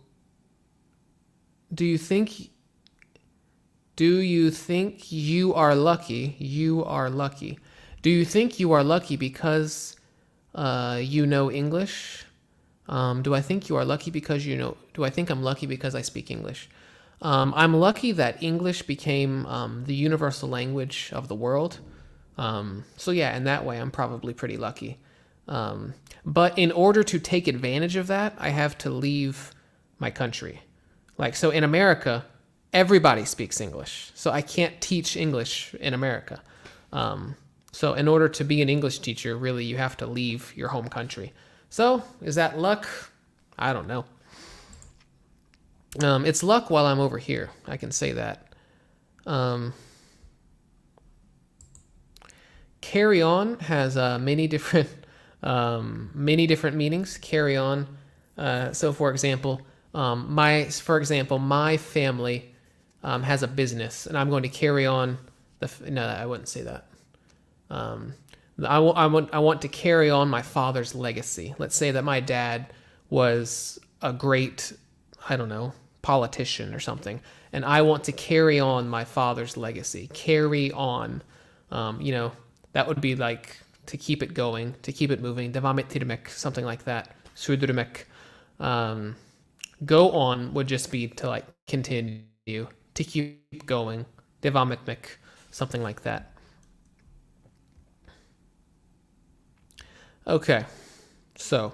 are lucky? You are lucky. Do you think you are lucky because you know English? Do I think you are lucky because do I think I'm lucky because I speak English? I'm lucky that English became the universal language of the world. So yeah, in that way, I'm probably pretty lucky. But in order to take advantage of that, I have to leave my country. So in America, everybody speaks English. So I can't teach English in America. So in order to be an English teacher, really, you have to leave your home country. So is that luck? I don't know. It's luck while I'm over here. I can say that. Carry on has many different meanings. Carry on. So for example, my family has a business, and I'm going to carry on no, I wouldn't say that. I want to carry on my father's legacy. Let's say that my dad was a great, I don't know, politician or something, and I want to carry on my father's legacy. Carry on. That would be like to keep it going, to keep it moving. Devam ettirmek, something like that. Sürdürmek. Go on would just be to continue, to keep going. Devam etmek, something like that. Okay, so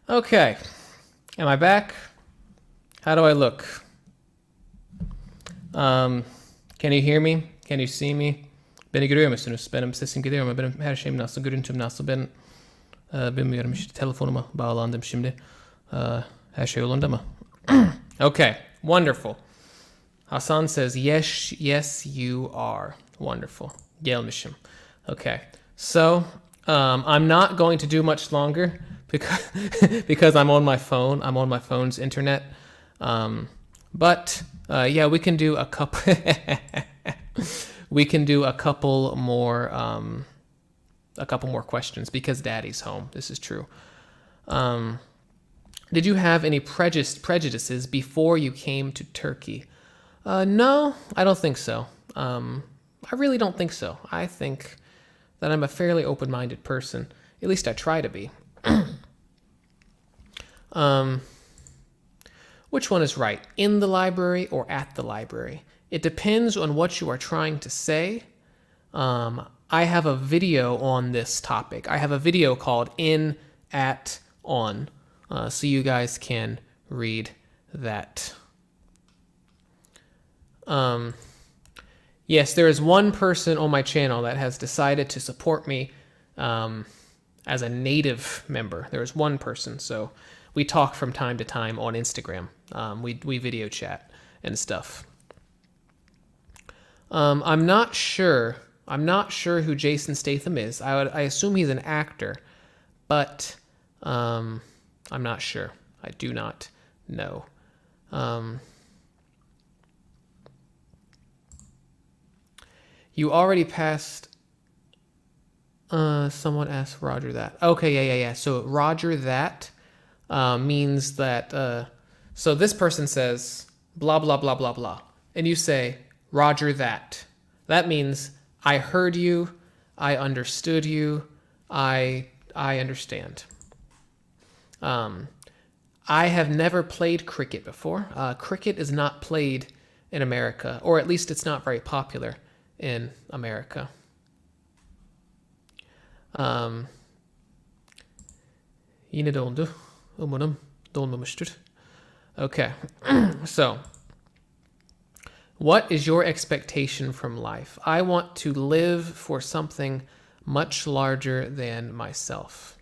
Okay. Am I back? How do I look? Can you hear me? Can you see me? Beni görüyor musunuz? Benim sesim gidiyor mu? Benim her şeyim nasıl? Görüntüm nasıl? Ben bilmiyorum işte. Telefonuma bağlandım şimdi. Her şey yolunda mı? Okay. Wonderful. Hasan says, yes, you are. Wonderful. Gelmişim. Okay. So, I'm not going to do much longer because I'm on my phone. I'm on my phone's internet. But yeah, we can do a couple. We can do a couple more questions because Daddy's home. This is true. Did you have any prejudices before you came to Turkey? No, I don't think so. I really don't think so. I think that I'm a fairly open-minded person. At least I try to be. Which one is right? In the library or at the library? It depends on what you are trying to say. I have a video on this topic. I have a video called In, At, On. So you guys can read that. Yes, there is one person on my channel that has decided to support me as a native member. There is one person, so we talk from time to time on Instagram. We video chat and stuff. I'm not sure who Jason Statham is. I assume he's an actor, but I'm not sure. I do not know. You already passed. Someone asked Roger that. Okay, yeah. So Roger that means that. So this person says blah blah blah blah blah, and you say Roger that. That means I heard you, I understood you, I understand. I have never played cricket before. Cricket is not played in America, or at least it's not very popular in America. Yine doldu. Umarım dolmamıştır. Okay. So, what is your expectation from life? I want to live for something much larger than myself.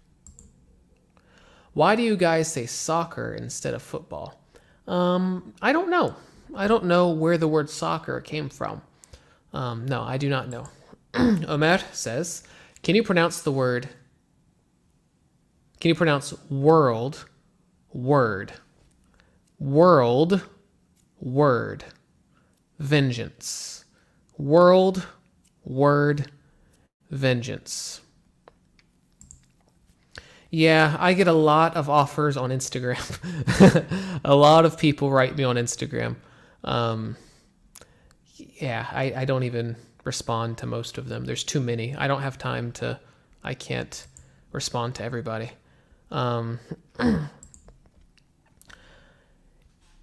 Why do you guys say soccer instead of football? I don't know. I don't know where the word soccer came from. No, I do not know. Omer says, can you pronounce the word? Can you pronounce world, word? World, word. Vengeance. World, word, vengeance. Yeah, I get a lot of offers on Instagram. A lot of people write me on Instagram. Yeah, I don't even respond to most of them. There's too many. I don't have time to, I can't respond to everybody.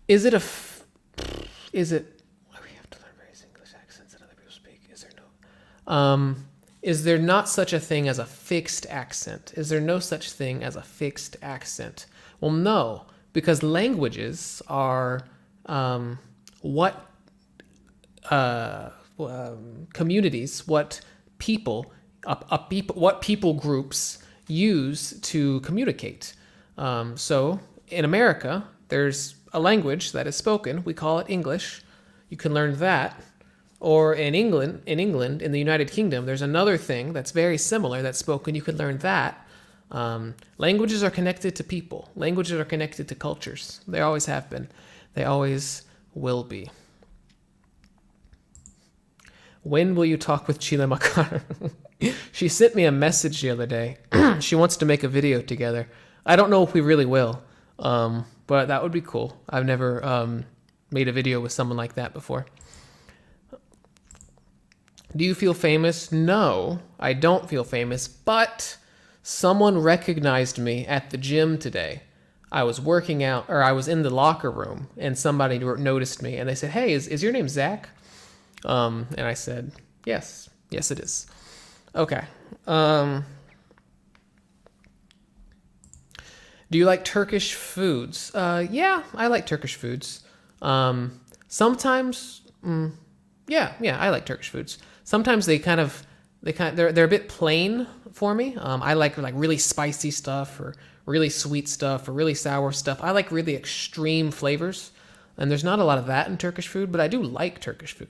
Is it, we have to learn various English accents that other people speak. Is there no, is there not such a thing as a fixed accent? Is there no such thing as a fixed accent? Well, no, because languages are what communities, what people groups use to communicate. So in America, there's a language that is spoken. We call it English. You can learn that. Or in England, in the United Kingdom, there's another thing that's very similar that's spoken. You could learn that. Languages are connected to people. Languages are connected to cultures. They always have been. They always will be. When will you talk with Chile Makar? She sent me a message the other day. She wants to make a video together. I don't know if we really will, but that would be cool. I've never made a video with someone like that before. Do you feel famous? No, I don't feel famous, but someone recognized me at the gym today. I was working out, or I was in the locker room, and somebody noticed me, and they said, hey, is your name Zack? And I said, yes, it is. Do you like Turkish foods? Yeah, I like Turkish foods. Sometimes, yeah, I like Turkish foods. Sometimes they're a bit plain for me. I like really spicy stuff or really sweet stuff or really sour stuff. I like really extreme flavors, and there's not a lot of that in Turkish food, but I do like Turkish food.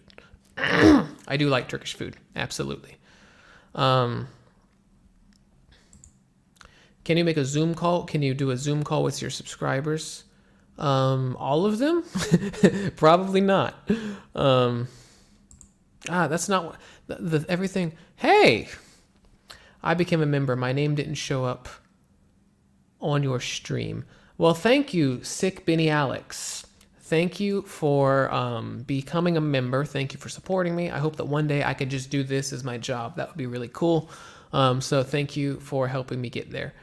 I do like Turkish food, absolutely. Can you make a Zoom call? Can you do a Zoom call with your subscribers? All of them? Probably not. That's not everything. Hey, I became a member. My name didn't show up on your stream. Well, thank you, Sick Benny Alex. Thank you for becoming a member. Thank you for supporting me. I hope that one day I could just do this as my job. That would be really cool. So thank you for helping me get there.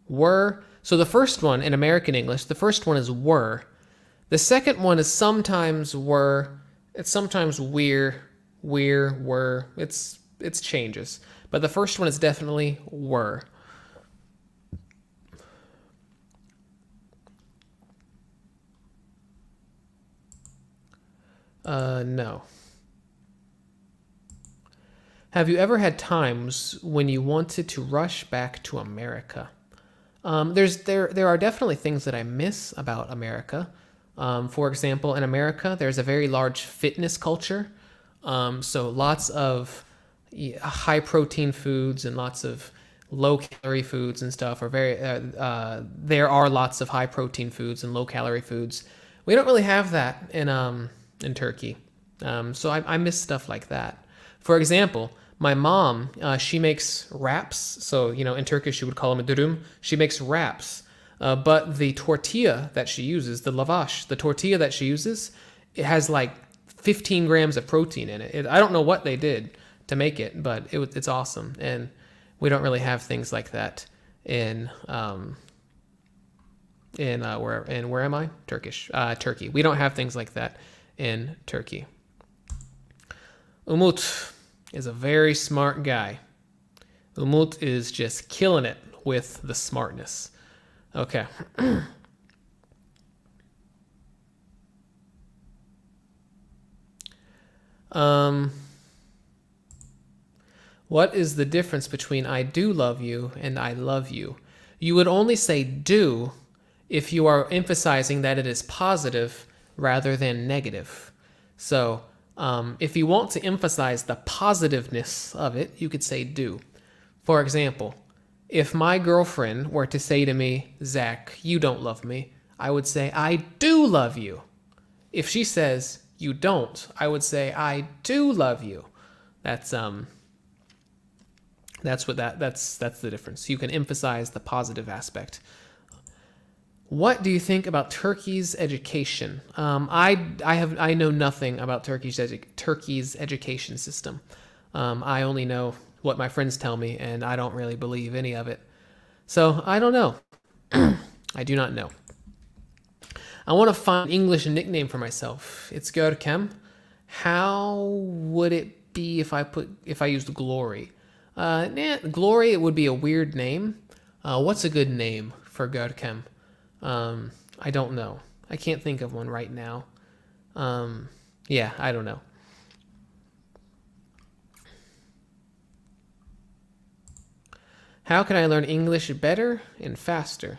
Were. So the first one in American English, the first one is were. The second one is sometimes were. It's sometimes were. It's changes. But the first one is definitely were. No. Have you ever had times when you wanted to rush back to America? There are definitely things that I miss about America. For example, in America, there's a very large fitness culture. So lots of high protein foods and lots of low calorie foods and stuff are very, there are lots of high protein foods and low calorie foods. We don't really have that in Turkey. So I miss stuff like that. For example, my mom, she makes wraps. So, in Turkish, you would call them a dürüm. She makes wraps. But the tortilla that she uses, the lavash, the tortilla that she uses, it has like 15 grams of protein in it. I don't know what they did to make it, but it's awesome. And we don't really have things like that in where am I? Turkey. We don't have things like that in Turkey. Umut is a very smart guy. Umut is just killing it with the smartness. Okay. What is the difference between I do love you and I love you? You would only say do if you are emphasizing that it is positive rather than negative. So, if you want to emphasize the positiveness of it, you could say do. For example, if my girlfriend were to say to me, Zack, you don't love me, I would say, I do love you. If she says, you don't, I would say, I do love you. That's the difference. You can emphasize the positive aspect. What do you think about Turkey's education? I know nothing about Turkey's education system. I only know what my friends tell me, and I don't really believe any of it. So I don't know. I do not know. I want to find an English nickname for myself. It's Görkem. How would it be if I used Glory? Glory, it would be a weird name. What's a good name for Görkem? I don't know. I can't think of one right now. Yeah, I don't know. How can I learn English better and faster?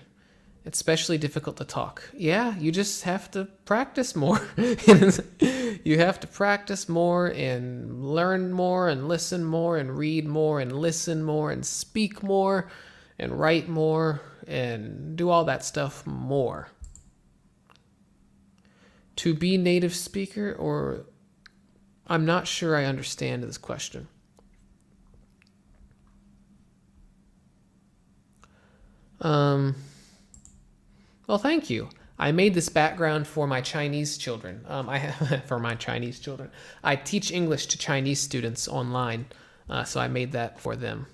It's especially difficult to talk. Yeah, you just have to practice more. You have to practice more and learn more and listen more and read more and listen more and speak more and write more and do all that stuff more. To be native speaker, or I'm not sure I understand this question. Well, thank you. I made this background for my Chinese children. For my Chinese children. I teach English to Chinese students online, so I made that for them.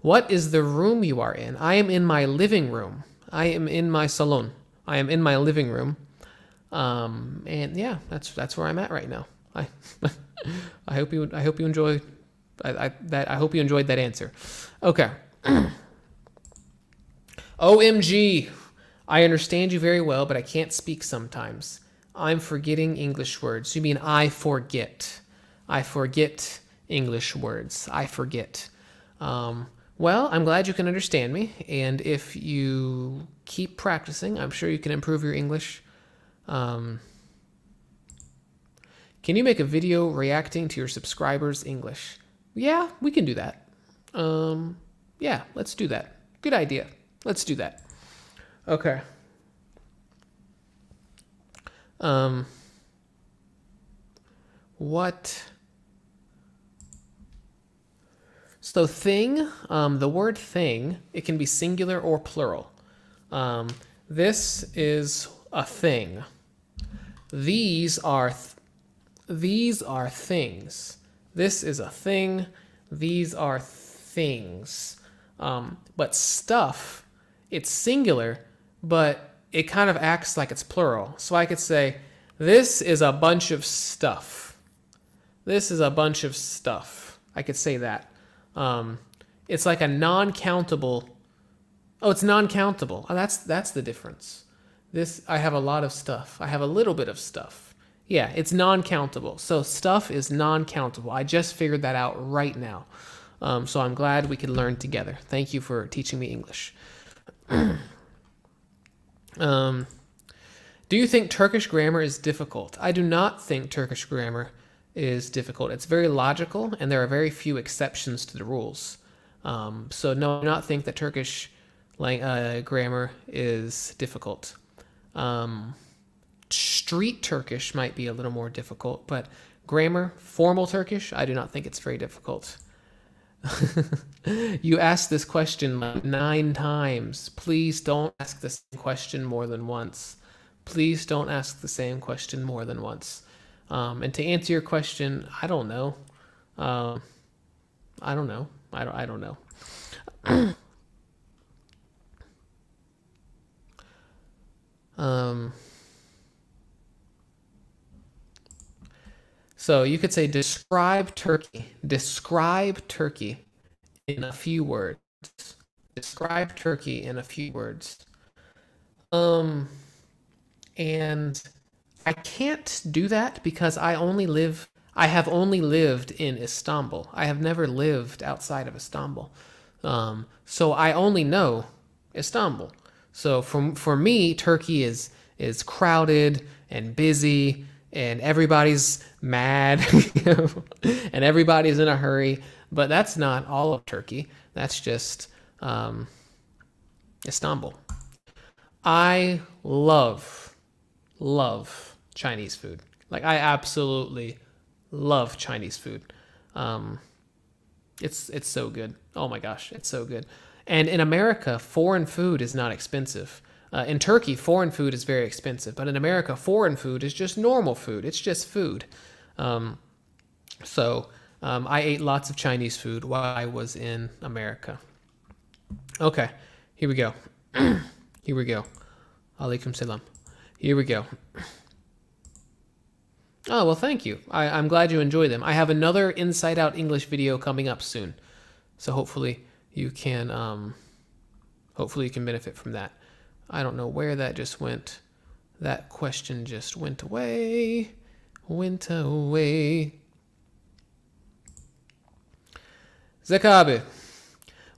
What is the room you are in? I am in my living room. I am in my salon. I am in my living room. And yeah, that's where I'm at right now. I I hope you enjoy I hope you enjoyed that answer. Okay. OMG. I understand you very well, but I can't speak sometimes. I'm forgetting English words. You mean I forget. I forget English words. I forget. Well, I'm glad you can understand me, and if you keep practicing, I'm sure you can improve your English. Can you make a video reacting to your subscribers' English? Yeah, we can do that. Yeah, let's do that. Good idea. Let's do that. Okay. What? So thing, the word thing, it can be singular or plural. This is a thing. These are things. This is a thing. These are things. But stuff, it's singular, but it kind of acts like it's plural. So I could say, this is a bunch of stuff. This is a bunch of stuff. I could say that. It's like a non-countable. Oh, it's non-countable. Oh, that's the difference. This, I have a lot of stuff. I have a little bit of stuff. Yeah, it's non-countable. So stuff is non-countable. I just figured that out right now. So I'm glad we could learn together. Thank you for teaching me English. Do you think Turkish grammar is difficult? I do not think Turkish grammar is difficult. It's very logical, and there are very few exceptions to the rules. So no, I do not think that Turkish grammar is difficult. Street Turkish might be a little more difficult, but grammar, formal Turkish, I do not think it's very difficult. You asked this question like 9 times. Please don't ask the same question more than once. Please don't ask the same question more than once. And to answer your question, I don't know. I don't know. I don't know. So you could say describe Turkey. Describe Turkey in a few words. Describe Turkey in a few words. And I can't do that because I have only lived in Istanbul. I have never lived outside of Istanbul. So I only know Istanbul. So for me, Turkey is crowded and busy, and everybody's mad, and everybody's in a hurry. But that's not all of Turkey. That's just Istanbul. I love Chinese food. Like, I absolutely love Chinese food. It's so good. Oh my gosh, it's so good. And in America, foreign food is not expensive. In Turkey, foreign food is very expensive, but in America, foreign food is just normal food. It's just food. So I ate lots of Chinese food while I was in America. Okay, here we go. Here we go. Alaikum salam. Here we go. Oh, well, thank you. I'm glad you enjoy them. I have another Inside Out English video coming up soon. So hopefully you can benefit from that. I don't know where that just went. That question just went away. Went away. Zack,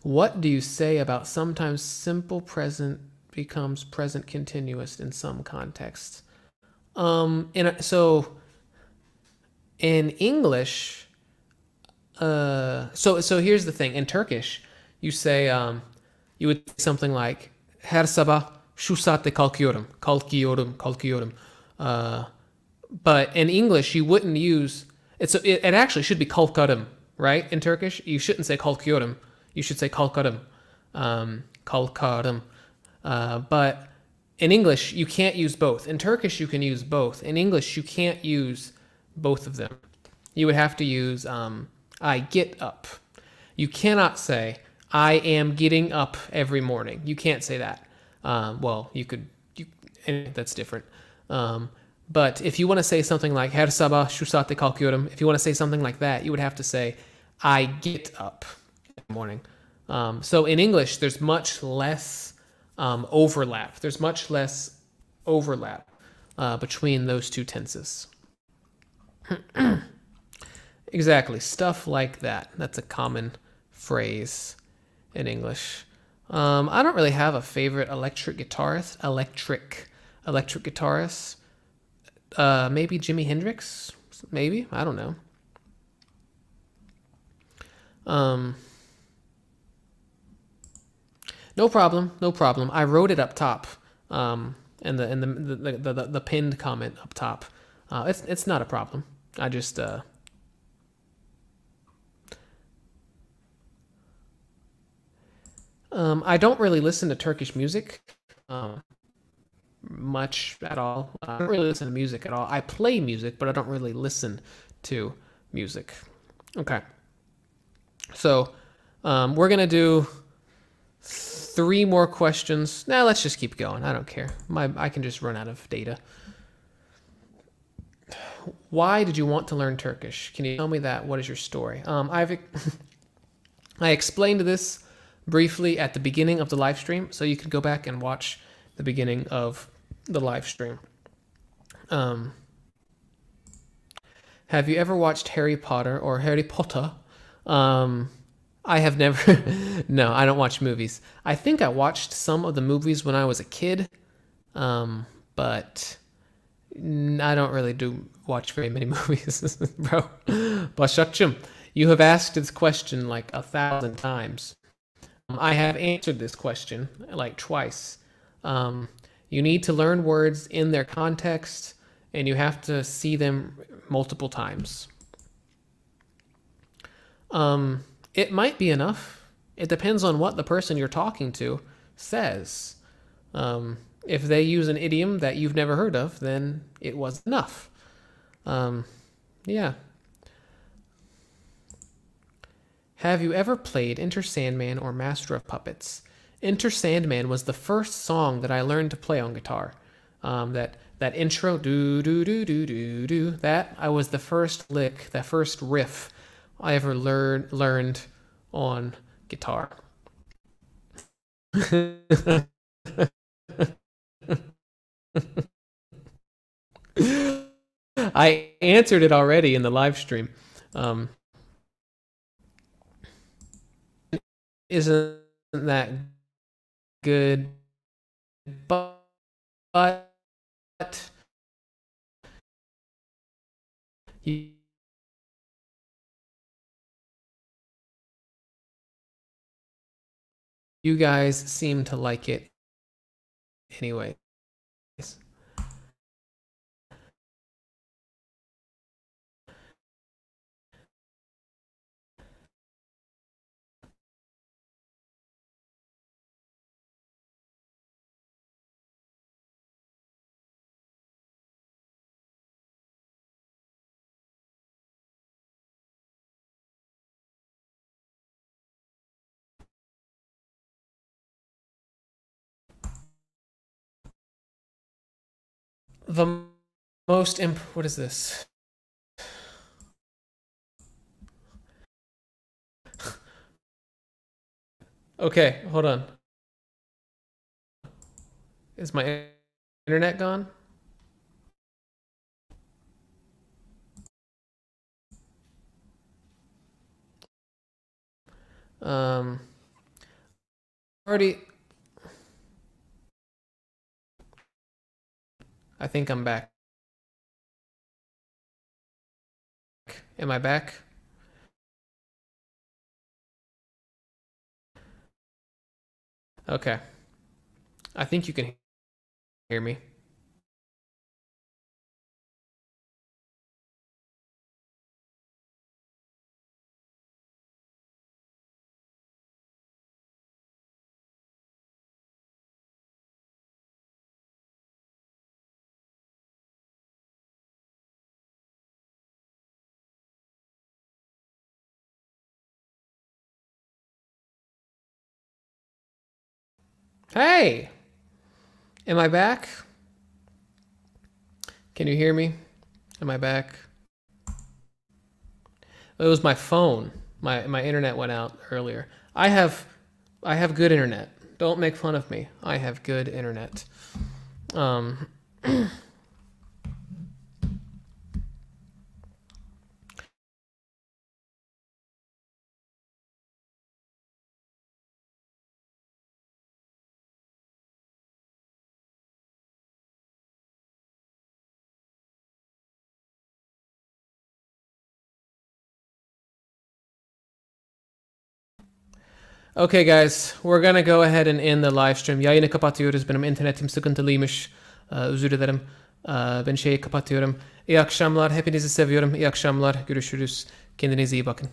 what do you say about sometimes simple present becomes present continuous in some contexts? So in English, so here's the thing. In Turkish, you say, you would say something like, her sabah şu saatte kalkıyorum, kalkıyorum. But in English, you wouldn't use, it actually should be kalkarım, right? In Turkish, you shouldn't say kalkıyorum. You should say kalkarım. Kalkarım. But in English, you can't use both. In Turkish, you can use both. In English, you can't use both of them. You would have to use, I get up. You cannot say, I am getting up every morning. You can't say that. Well, you could, that's different. But if you want to say something like her sabah şu saatte kalkıyorum, if you want to say something like that, you would have to say I get up in the morning. So in English, there's much less overlap. There's much less overlap between those two tenses. Exactly, stuff like that. That's a common phrase in English. I don't really have a favorite electric guitarist. Electric guitarist. Maybe Jimi Hendrix. Maybe, I don't know. No problem. I wrote it up top, in the pinned comment up top. It's not a problem. I just I don't really listen to Turkish music much at all. I don't really listen to music at all. I play music, but I don't really listen to music. Okay. So we're going to do 3 more questions. Nah, let's just keep going. I don't care. I can just run out of data. Why did you want to learn Turkish? Can you tell me that? What is your story? I explained this briefly at the beginning of the live stream, so you can go back and watch the beginning of the live stream. Have you ever watched Harry Potter or Harry Potter? I have never. No, I don't watch movies. I think I watched some of the movies when I was a kid, but I don't really watch very many movies, bro. Başakçım, you have asked this question like 1,000 times. I have answered this question like twice. You need to learn words in their context, and you have to see them multiple times. It might be enough. It depends on what the person you're talking to says. If they use an idiom that you've never heard of, then it was enough. Yeah. Have you ever played Enter Sandman or Master of Puppets? Enter Sandman was the first song that I learned to play on guitar. That intro, do do do do do do. That I was the first lick, that first riff I ever learned on guitar. I answered it already in the live stream. Isn't that good? But you guys seem to like it anyways. The most what is this? Okay, hold on. Is my internet gone? Already. I think I'm back. Am I back? Okay. I think you can hear me. Hey! Am I back? Can you hear me? Am I back? It was my phone. My internet went out earlier. I have good internet. Don't make fun of me. I have good internet. Okay guys, we're gonna go ahead and end the live stream. Yayını kapatıyoruz. Benim internetim sıkıntılıymış. Özür dilerim. Ben şeyi kapatıyorum. İyi akşamlar. Hepinizi seviyorum. İyi akşamlar. Görüşürüz. Kendinize iyi bakın.